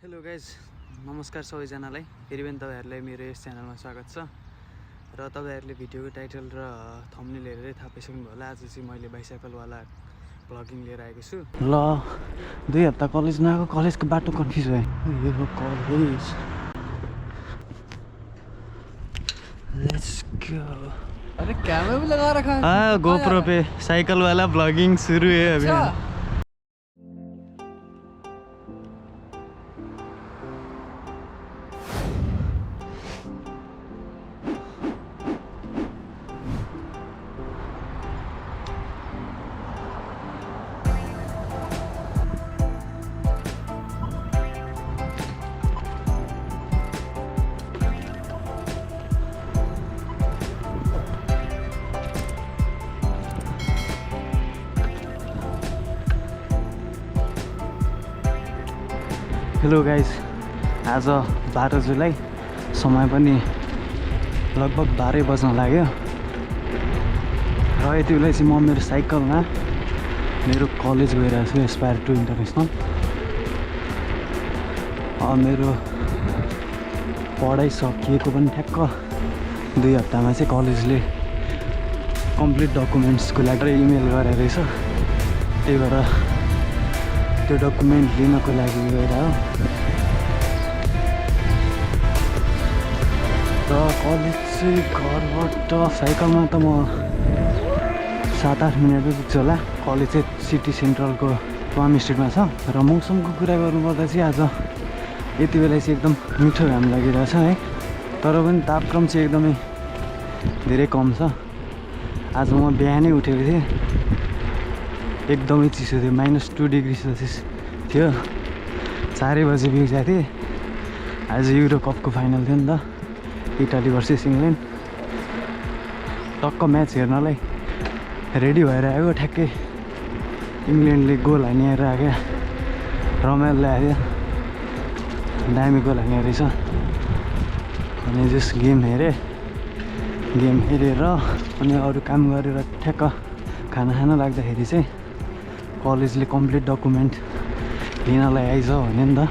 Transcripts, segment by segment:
Hello guys नमस्कार सबैजनालाई फेरि पनि तपाईहरुलाई मेरो यस च्यानलमा स्वागत छ र तपाईहरुले भिडियोको टाइटल र थम्बनेल हेरेर थाहा पाइसक्नु होला। आज चाहिँ मैले बाइसाइकलवाला भ्लगिङ लिएर आएको छु। ल 2 हप्ता कलेज नआएको, कलेजको बाटो कन्फ्युज भयो। यो कलेज लेट्स गो। अरे कैमरा भी लगा रखा है। हाँ GoPro पे साइकिल वाला ब्लॉगिंग शुरू है अभी। हेलो गाइस, आज 12 जुलाई, समय पनि लगभग 12 बज्न लाग्यो र यति बेला चाहिँ म मेरो साइकलमा मेरो कलेज गइरहेको छु, Aspire2 इन्टरनेसनल। मेरो पढाइ सकिएको पनि ठ्याक्क 2 हप्तामा चाहिँ कलेजले कम्प्लिट डकुमेन्ट्सको लागि इमेल गरेर रहेछ। त्यही भएर त्यो डकुमेन्ट लिनको लागि गएर हो। र कलेज चाहिँ घरबाट साइकलमा त म 7-8 मिनटमै पुग्छु होला। कलेज चाहिँ सिटी सेन्ट्रलको वाम स्ट्रिटमा छ। र मौसमको कुरा गर्नुपर्दा चाहिँ आज यति बेला चाहिँ एकदम मिठो घाम लागिरहेछ है। तर पनि तापक्रम चाहिँ एकदमै धेरै कम छ। आज म बिहानै उठेको थिएँ, एकदमै चिसो थियो, -2 डिग्री सेल्सियस थियो। 4 बजे बिउजाएको थिएँ। आज युरो कपको फाइनल थियो नि त, इटाली भर्सेस इङ्ल्यान्ड। टक्क म्याच हेर्नलाई रेडी भएर आएको, ठ्याक्कै इङ्ल्यान्डले गोल हानेर आएको, रमाइलो लाग्यो, दामी गोल हाने रहेछ। अनि जस गेम हेरेर अनि अरू काम गरेर ठ्याक्क खाना खान लाग्दाखेरि चाहिँ कलेजले कम्प्लिट डकुमेन्ट लिनलाई आइज भन्यो नि त।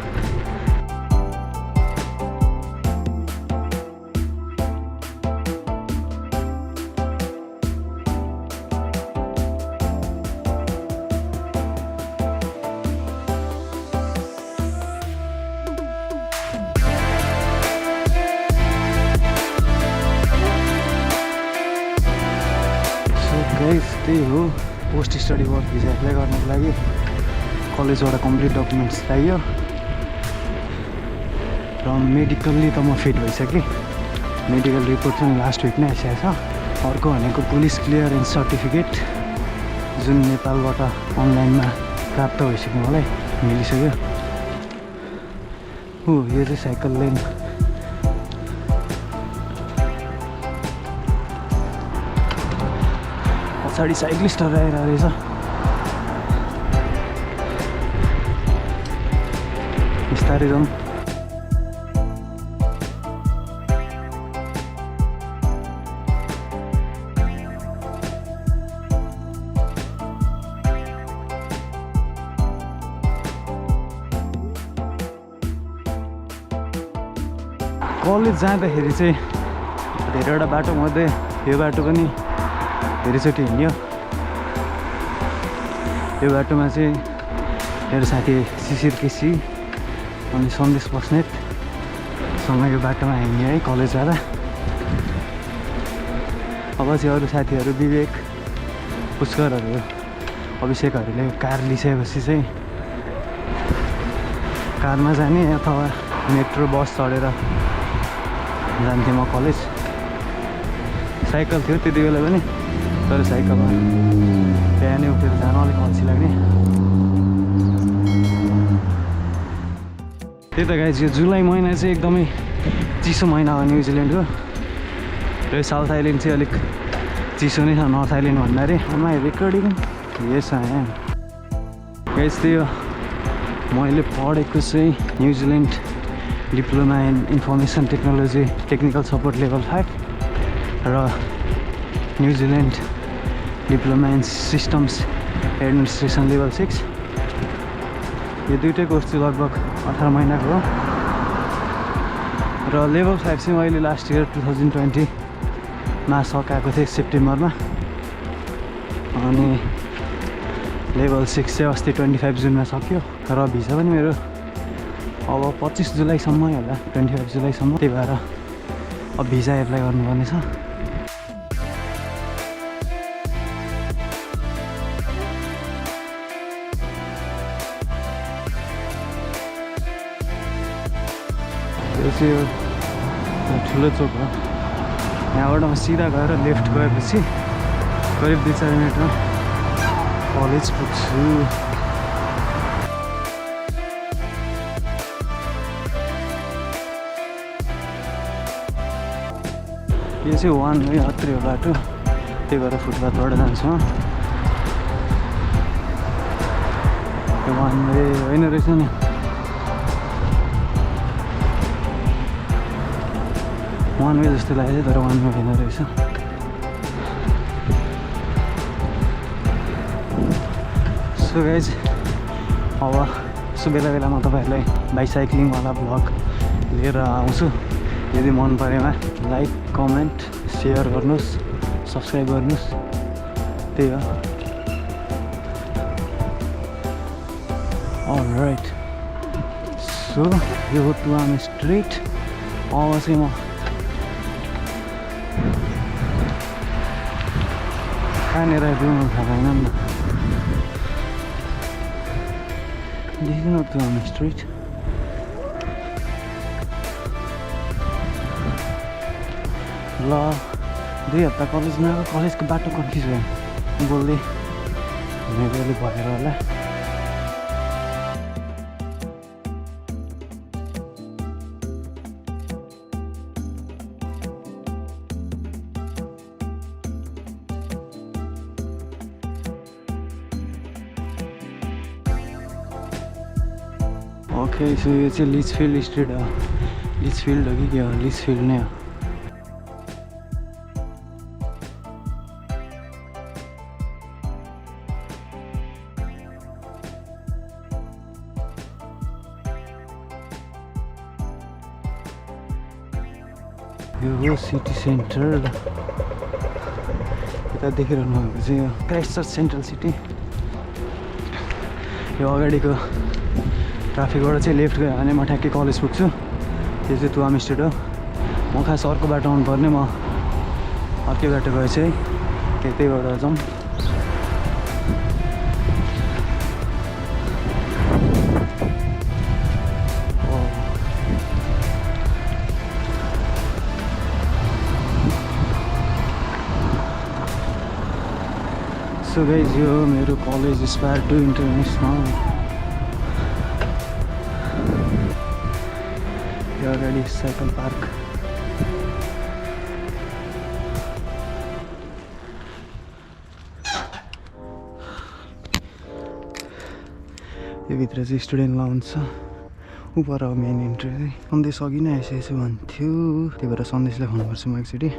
गाइस त्यही हो, post study work visa apply गर्नको लागि कलेजबाट कम्प्लिट डकुमेन्ट्स चाहियो। र मेडिकल्ली त म फिट भइसकेँ, मेडिकल रिपोर्ट पनि लास्ट विक नै आइसकेको छ। अर्को भनेको पुलिस क्लियरेन्स सर्टिफिकेट, जुन नेपालबाट अनलाइनमा प्राप्त भइसक्यो, मलाई मिलिसक्यो। यो चाहिँ साइकल लेन। पछाडि साइक्लिस्टहरू आइरहेको रहेछ। बिस्तारै जाउँ। कलेज जाँदाखेरि चाहिँ धेरैवटा बाटोमध्ये यो बाटो पनि धेरैचोटि हिँड्यो। यो बाटोमा चाहिँ मेरो साथी शिशिर केसी अनि सन्देश बस्नेतसँग यो बाटोमा हिँड्यो है कलेज जाँदा। अब चाहिँ अरू साथीहरू विवेक, पुष्करहरू, अभिषेकहरूले कार लिइसकेपछि चाहिँ कारमा जाने अथवा मेट्रो बस चढेर जान्थेँ म कलेज। साइकल थियो त्यति बेला पनि, तर साइकलमा बिहानै उठेर जान अलिक अल्छी लाग्ने। त्यही त गाइस, यो जुलाई महिना चाहिँ एकदमै चिसो महिना हो न्युजिल्यान्डको। र साउथ आइल्यान्ड चाहिँ अलिक चिसो नै छ नर्थ आइल्यान्ड भन्दाखेरि। माई रेकर्डिङ यस आएँ गाइस। त्यो मैले पढेको चाहिँ New Zealand diploma in information technology technical support level 5 र New Zealand diploma in systems administration level 6। यो दुईटै कोर्स चाहिँ लगभग 18 महिनाको हो र लेभल 5 चाहिँ मैले लास्ट इयर 2020मा सकाएको थिएँ सेप्टेम्बरमा अनि लेभल 6 चाहिँ अस्ति 25 जुनमा सक्यो र भिजा पनि मेरो अब 25 जुलाईसम्मै होला 25 जुलाईसम्म त्यही भएर अब भिजा एप्लाई गर्नुपर्ने छ यो चाहिँ ठुलो चोक हो यहाँबाट म सिधा गएर लेफ्ट गएपछि करिब 2-4 मिनटमा कलेज पुग्छु यो चाहिँ वान वे हत्रे हो बाटो त्यही भएर फुटपाथबाट जान्छु यो वान वे होइन रहेछ नि वान वे जस्तो लाग्यो तर वान वे होइन रहेछ सो गाइज अब यसो बेला बेलामा तपाईँहरूलाई बाइसाइक्लिङवाला भ्लग लिएर आउँछु यदि मन परेमा लाइक कमेन्ट सेयर गर्नुहोस् सब्सक्राइब गर्नुहोस् त्यही हो अलराइट सो यो हो टुआम स्ट्रिट अब चाहिँ म कहाँनिर रुम थाहा भएन नि This is not Tuam Street. ल 2 हप्ता कलेजमा कलेजको बाटो कन्फ्युज भयो बोल्दै मेरो अलि भएर होला ओके सो यो चाहिँ लिचफिल्ड स्ट्रिट हो लिचफिल्ड हो कि के हो लिचफिल्ड नै हो यो हो सिटी सेन्टर यता देखिरहनु भएको चाहिँ यो क्राइस्टचर्च सेन्ट्रल सिटी यो अगाडिको ट्राफिकबाट चाहिँ लेफ्ट गयो भने म ठ्याक्कै कलेज पुग्छु यो चाहिँ तुआम स्ट्रिट हो म खास अर्को बाटो आउनुपर्ने म अर्कै बाटो गएछु है त्यहीबाट जाउँ सो गाइज यो मेरो कलेज Aspire2 International यो अगाडि साइकल पार्क यो भित्र चाहिँ स्टुडेन्ट लाउन्ज छ उपर हो मेन इन्ट्री चाहिँ सन्देश अघि नै आइसकेछु भन्थ्यो त्यही भएर सन्देशलाई खुवाउनुपर्छ म एकचोटि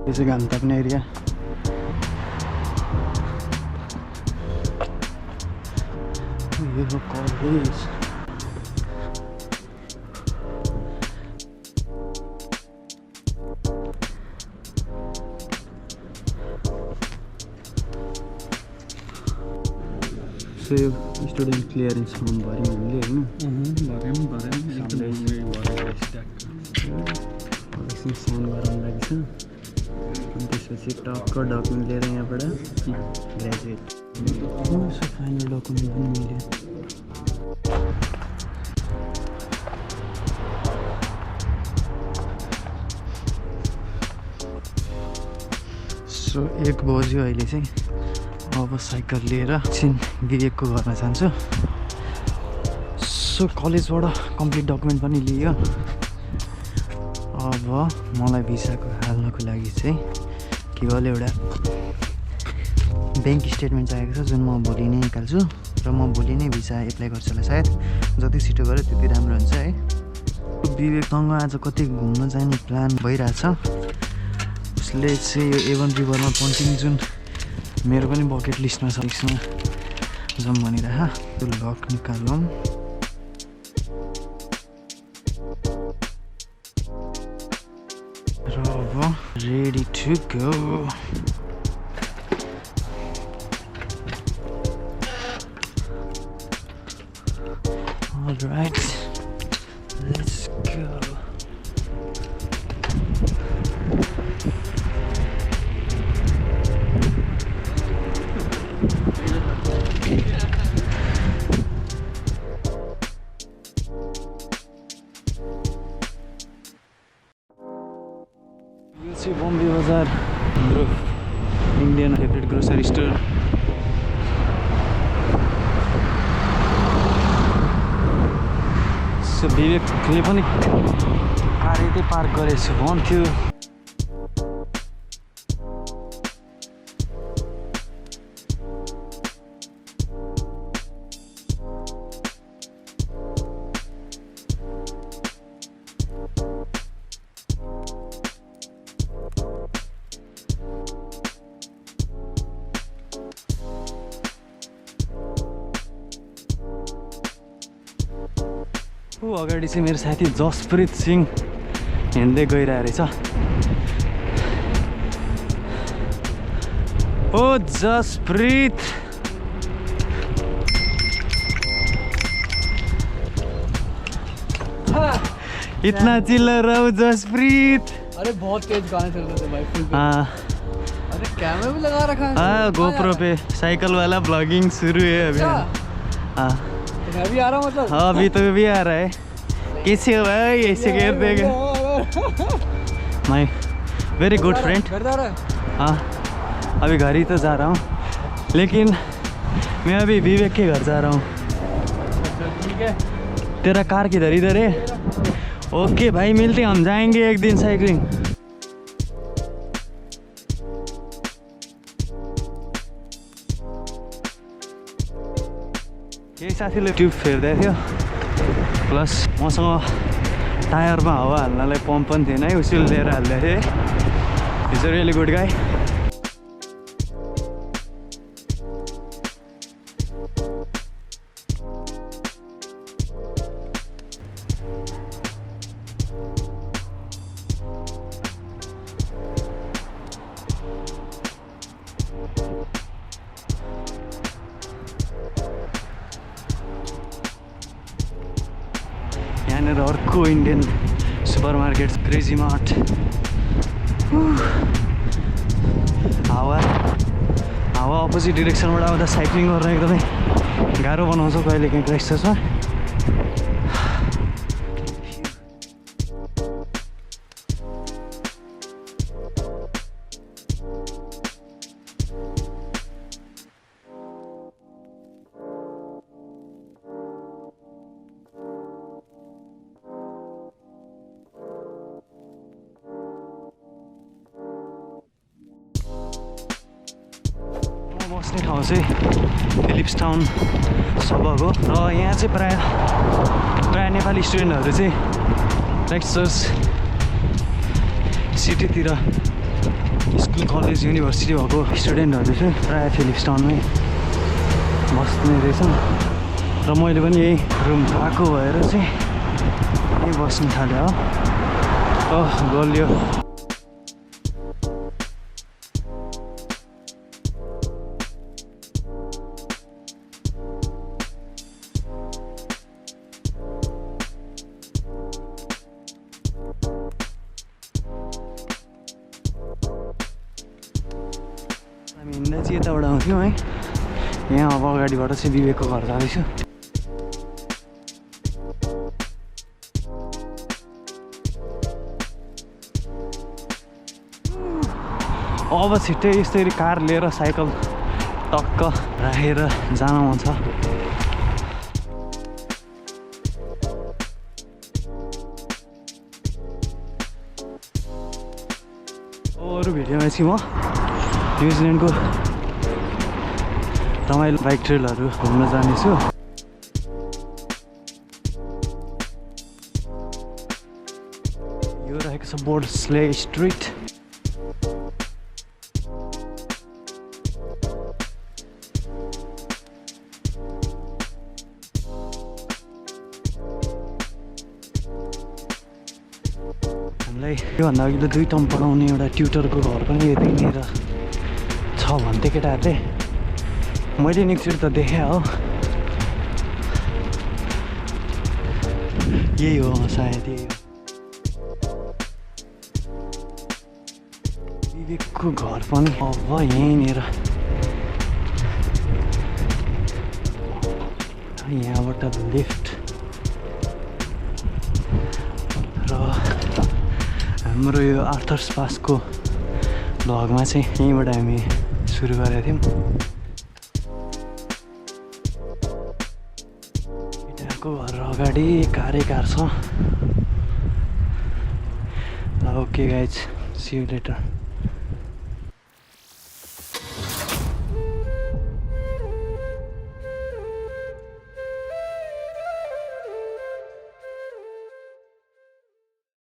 यो चाहिँ घाम ताप्ने एरिया यो हो कलेज सो यो स्टुडेन्ट क्लियरेन्स फर्म भर्यौँ हामीले होइन साइन गराउनु लागि छ त्यसपछि टक्क डकुमेन्ट लिएर यहाँबाट ग्रेजुएट फाइनल डकुमेन्ट पनि मिल्यो सो 1 बज्यो अहिले चाहिँ अब साइकल लिएर एकछिन विवेकको घरमा जान्छु सो कलेजबाट कम्प्लिट डकुमेन्ट पनि लियो अब मलाई भिसाको हाल्नको लागि चाहिँ केवल एउटा ब्याङ्क स्टेटमेन्ट चाहिएको छ जुन म भोलि नै निकाल्छु र म भोलि नै भिसा एप्लाई गर्छु होला सायद। जति छिटो गऱ्यो त्यति राम्रो हुन्छ है। विवेकसँग आज कतै घुम्न जाने प्लान भइरहेछ। उसले चाहिँ यो एभन रिभरमा पन्टिङ जुन मेरो पनि बकेट लिस्टमा छ यसमा जाउँ भनिरह। त्यो लक निकालौँ। र अब ready to go. Alright, let's go. यो चाहिँ बम्बे बजार हाम्रो Indian favourite grocery store. So विवेकले पनि कार यतै पार्क गरेछु भन्थ्यो। ऊ अगाडि चाहिँ मेरो साथी जसप्रित सिंह हिँड्दै गइरहेको रहेछ। ओ जसप्रित, इतना चिल्ला रहा हूँ जसप्रीत। अरे बहुत तेज गाने चल रहे थे भाई फुल पे। हाँ अरे कैमरा भी लगा रखा है। हाँ गोप्रो पे साइकिल वाला ब्लॉगिंग शुरू है अभी। हाँ मैं भी आ रहा हूँ मतलब। हाँ अभी तो भी आ रहा है। कैसे हो भाई? ऐसे कर देगा माय वेरी गुड फ्रेंड। हाँ अभी घर ही तो जा रहा हूँ लेकिन मैं अभी विवेक के घर जा रहा हूँ। ठीक है। तेरा कार किधर? इधर है। ओके भाई मिलते हम जाएंगे एक दिन साइक्लिंग। यही साथीले ट्युब फेर्दै थियो प्लस मसँग टायरमा हावा हाल्नलाई पम्प पनि थिएन है। उसले लिएर हाल्दै थिएँ। इज अ रियली गुड गाई। यहाँनिर अर्को Indian super market crazy mart. हावा अपोजिट डिरेक्सनबाट आउँदा साइक्लिङ गर्न एकदमै गाह्रो बनाउँछ कहिले काहीँ क्राइस्टचर्चमा। बस्ने ठाउँ चाहिँ फिलिप्स टाउन सबब हो र यहाँ चाहिँ प्रायः नेपाली स्टुडेन्टहरू चाहिँ क्राइस्टचर्च सिटीतिर स्कुल कलेज युनिभर्सिटी भएको स्टुडेन्टहरू चाहिँ प्रायः फिलिप्स टाउनमै बस्ने रहेछन् र मैले पनि यही रुम पाएको भएर चाहिँ यहीँ बस्नु थालेँ हो। गलियो। हामी हिँड्दा चाहिँ यताबाट आउँथ्यौँ है। यहाँ अब अगाडिबाट चाहिँ विवेकको घर जाँदैछु। अब छिट्टै यसरी कार लिएर साइकल टक्क राखेर जान मन छ। हाम्रो भिडियोमा चाहिँ म न्युजिल्यान्डको रमाइलो बाइक ट्रेलहरू घुम्न जानेछु। यो रहेको छ बोर्डस्ले स्ट्रिट। हामीलाई योभन्दा अघि त 2 टर्म पढाउने एउटा ट्युटरको घर पनि यतिनिर छ भन्थे केटाहरूले। मैले एकचोटि त देखेँ हो, यही हो सायद, यही हो विवेकको घर पनि। अब यहीँनिर यहाँबाट लिफ्ट र हाम्रो यो आर्थर्स पासको भ्लगमा चाहिँ यहीँबाट हामी सुरु गरेका थियौँ। केटाको घर अगाडि कार छ। Okay guys, see you letter.